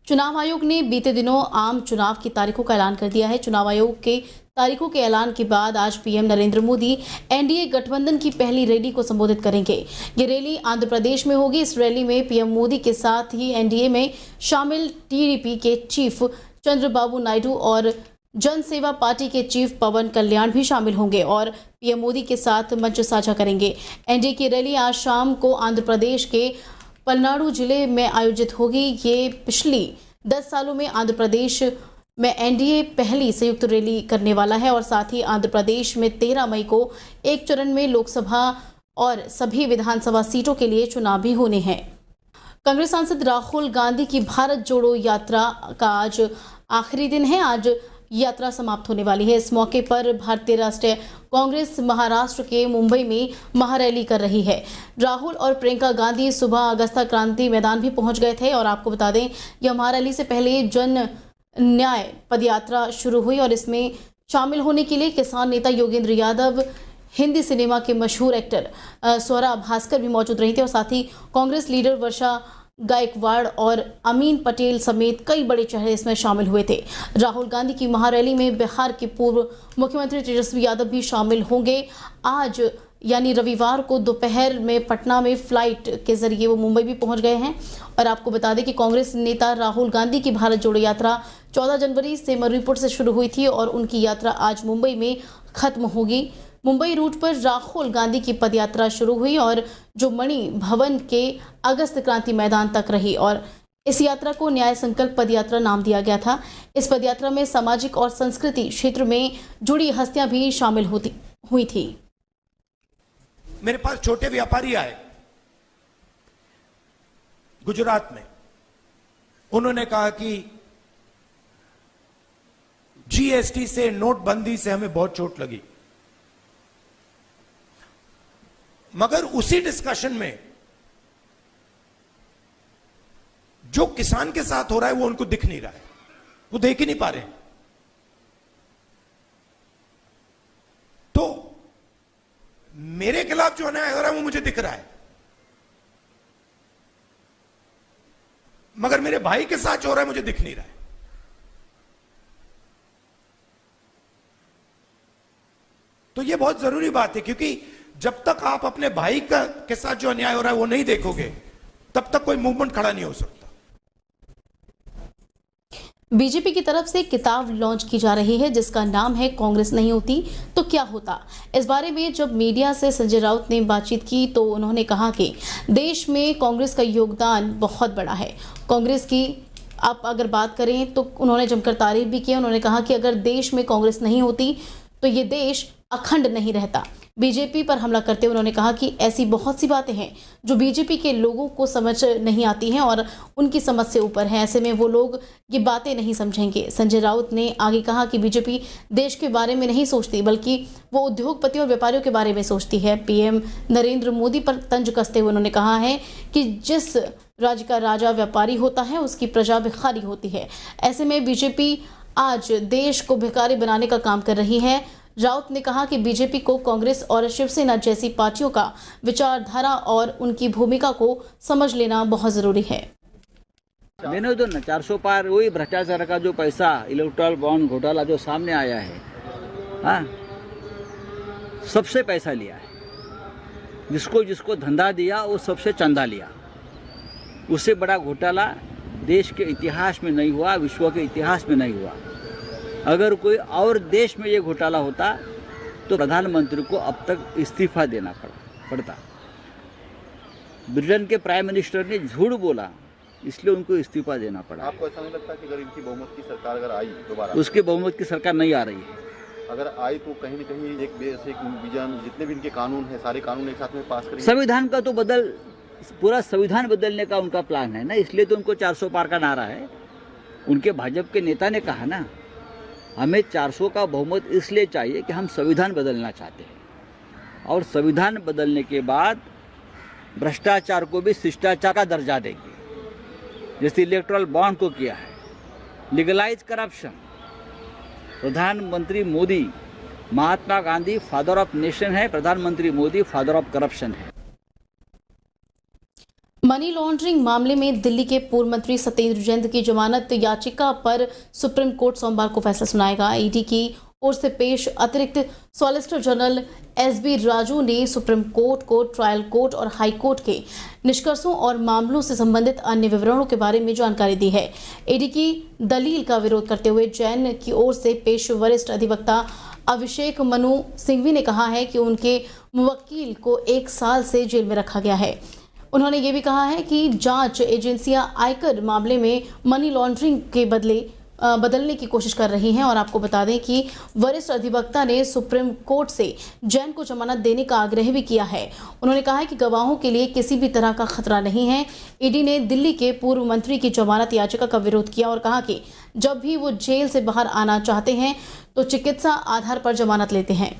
चुनाव आयोग ने बीते दिनों आम चुनाव की तारीखों का ऐलान कर दिया है। चुनाव आयोग के तारीखों के ऐलान के बाद आज पीएम नरेंद्र मोदी एनडीए गठबंधन की पहली रैली को संबोधित करेंगे। ये रैली आंध्र प्रदेश में होगी। इस रैली में पीएम मोदी के साथ ही एनडीए में शामिल टीडीपी के चीफ चंद्रबाबू नायडू और जनसेवा पार्टी के चीफ पवन कल्याण भी शामिल होंगे और पीएम मोदी के साथ मंच साझा करेंगे। एनडीए की रैली आज शाम को आंध्र प्रदेश के पलनाडु जिले में आयोजित होगी। ये पिछली 10 सालों में आंध्र प्रदेश में एनडीए पहली संयुक्त रैली करने वाला है और साथ ही आंध्र प्रदेश में 13 मई को एक चरण में लोकसभा और सभी विधानसभा सीटों के लिए चुनाव भी होने हैं। कांग्रेस सांसद राहुल गांधी की भारत जोड़ो यात्रा का आज आखिरी दिन है। आज यात्रा समाप्त होने वाली है। इस मौके पर भारतीय राष्ट्रीय कांग्रेस महाराष्ट्र के मुंबई में महारैली कर रही है। राहुल और प्रियंका गांधी सुबह अगस्ता क्रांति मैदान भी पहुंच गए थे और आपको बता दें यह महारैली से पहले जन न्याय पदयात्रा शुरू हुई और इसमें शामिल होने के लिए किसान नेता योगेंद्र यादव, हिंदी सिनेमा के मशहूर एक्टर स्वरा भास्कर भी मौजूद रही थे और साथ ही कांग्रेस लीडर वर्षा गायकवाड़ और अमीन पटेल समेत कई बड़े चेहरे इसमें शामिल हुए थे। राहुल गांधी की महारैली में बिहार के पूर्व मुख्यमंत्री तेजस्वी यादव भी शामिल होंगे। आज यानी रविवार को दोपहर में पटना में फ्लाइट के जरिए वो मुंबई भी पहुंच गए हैं और आपको बता दें कि कांग्रेस नेता राहुल गांधी की भारत जोड़ो यात्रा 14 जनवरी से मणिपुर से शुरू हुई थी और उनकी यात्रा आज मुंबई में खत्म होगी। मुंबई रूट पर राहुल गांधी की पदयात्रा शुरू हुई और जो मणि भवन के अगस्त क्रांति मैदान तक रही और इस यात्रा को न्याय संकल्प पदयात्रा नाम दिया गया था। इस पदयात्रा में सामाजिक और संस्कृति क्षेत्र में जुड़ी हस्तियां भी शामिल हुई थी। मेरे पास छोटे व्यापारी आए गुजरात में। उन्होंने कहा कि जीएसटी से, नोटबंदी से हमें बहुत चोट लगी, मगर उसी डिस्कशन में जो किसान के साथ हो रहा है वो उनको दिख नहीं रहा है, वो देख ही नहीं पा रहे। तो मेरे खिलाफ जो अन्याय हो रहा है वो मुझे दिख रहा है, मगर मेरे भाई के साथ जो हो रहा है मुझे दिख नहीं रहा है। तो ये बहुत जरूरी बात है, क्योंकि जब तक आप अपने भाई के साथ जो अन्याय हो रहा है वो नहीं देखोगे तब तक कोई मूवमेंट खड़ा नहीं हो सकता। बीजेपी की तरफ से किताब लॉन्च की जा रही है जिसका नाम है कांग्रेस नहीं होती तो क्या होता। इस बारे में जब मीडिया से संजय राउत ने बातचीत की तो उन्होंने कहा कि देश में कांग्रेस का योगदान बहुत बड़ा है। कांग्रेस की आप अगर बात करें तो उन्होंने जमकर तारीफ भी की। उन्होंने कहा कि अगर देश में कांग्रेस नहीं होती तो ये देश अखंड नहीं रहता। बीजेपी पर हमला करते हुए उन्होंने कहा कि ऐसी बहुत सी बातें हैं जो बीजेपी के लोगों को समझ नहीं आती हैं और उनकी समझ से ऊपर है, ऐसे में वो लोग ये बातें नहीं समझेंगे। संजय राउत ने आगे कहा कि बीजेपी देश के बारे में नहीं सोचती बल्कि वो उद्योगपतियों और व्यापारियों के बारे में सोचती है। पीएम नरेंद्र मोदी पर तंज कसते हुए उन्होंने कहा है कि जिस राज्य का राजा व्यापारी होता है उसकी प्रजा भिखारी होती है। ऐसे में बीजेपी आज देश को भिखारी बनाने का काम कर रही है। राउत ने कहा कि बीजेपी को कांग्रेस और शिवसेना जैसी पार्टियों का विचारधारा और उनकी भूमिका को समझ लेना बहुत जरूरी है। मैंने तो 400 पार वही भ्रष्टाचार का जो पैसा, इलेक्ट्रल बॉन्ड घोटाला जो सामने आया है, हाँ, सबसे पैसा लिया है। जिसको जिसको धंधा दिया वो सबसे चंदा लिया। उससे बड़ा घोटाला देश के इतिहास में नहीं हुआ, विश्व के इतिहास में नहीं हुआ। अगर कोई और देश में ये घोटाला होता तो प्रधानमंत्री को अब तक इस्तीफा देना पड़ता। ब्रिटेन के प्राइम मिनिस्टर ने झूठ बोला, इसलिए उनको इस्तीफा देना पड़ा। आपको ऐसा नहीं लगता कि अगर इनकी बहुमत की सरकार अगर आई दोबारा, उसके बहुमत की सरकार नहीं आ रही है, अगर आई तो कहीं न कहीं एक विजन, जितने भी इनके कानून हैं सारे कानून एक साथ में पास करेंगे। संविधान का तो पूरा संविधान बदलने का उनका प्लान है ना, इसलिए तो उनको 400 पार का नारा है। उनके भाजपा के नेता ने कहा ना, हमें 400 का बहुमत इसलिए चाहिए कि हम संविधान बदलना चाहते हैं और संविधान बदलने के बाद भ्रष्टाचार को भी शिष्टाचार का दर्जा देंगे, जैसे इलेक्ट्रल बॉन्ड को किया है। Legalise corruption. प्रधानमंत्री Modi, Mahatma Gandhi father of nation है, प्रधानमंत्री मोदी फादर ऑफ करप्शन है। मनी लॉन्ड्रिंग मामले में दिल्ली के पूर्व मंत्री सत्येंद्र जैन की जमानत याचिका पर सुप्रीम कोर्ट सोमवार को फैसला सुनाएगा। ईडी की ओर से पेश अतिरिक्त सॉलिसिटर जनरल एसबी राजू ने सुप्रीम कोर्ट को ट्रायल कोर्ट और हाई कोर्ट के निष्कर्षों और मामलों से संबंधित अन्य विवरणों के बारे में जानकारी दी है। ईडी की दलील का विरोध करते हुए जैन की ओर से पेश वरिष्ठ अधिवक्ता अभिषेक मनु सिंघवी ने कहा है कि उनके मुवक्किल को 1 साल से जेल में रखा गया है। उन्होंने ये भी कहा है कि जांच एजेंसियां आयकर मामले में मनी लॉन्ड्रिंग के बदलने की कोशिश कर रही हैं और आपको बता दें कि वरिष्ठ अधिवक्ता ने सुप्रीम कोर्ट से जैन को जमानत देने का आग्रह भी किया है। उन्होंने कहा है कि गवाहों के लिए किसी भी तरह का खतरा नहीं है। ईडी ने दिल्ली के पूर्व मंत्री की जमानत याचिका का विरोध किया और कहा कि जब भी वो जेल से बाहर आना चाहते हैं तो चिकित्सा आधार पर जमानत लेते हैं।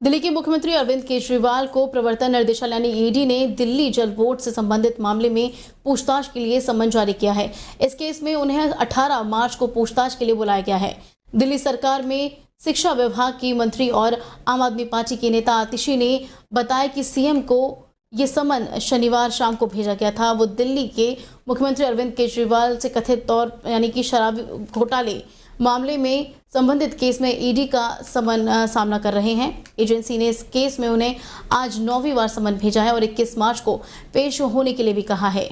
दिल्ली के मुख्यमंत्री अरविंद केजरीवाल को प्रवर्तन निदेशालय यानी ईडी ने दिल्ली जल बोर्ड से संबंधित मामले में पूछताछ के लिए समन जारी किया है। इस केस में उन्हें 18 मार्च को पूछताछ के लिए बुलाया गया है। दिल्ली सरकार में शिक्षा विभाग की मंत्री और आम आदमी पार्टी के नेता आतिशी ने बताया कि सीएम को ये समन शनिवार शाम को भेजा गया था। वो दिल्ली के मुख्यमंत्री अरविंद केजरीवाल से कथित तौर यानी कि शराब घोटाले मामले में संबंधित केस में ईडी का समन सामना कर रहे हैं। एजेंसी ने इस केस में उन्हें आज 9वीं बार समन भेजा है और 21 मार्च को पेश होने के लिए भी कहा है।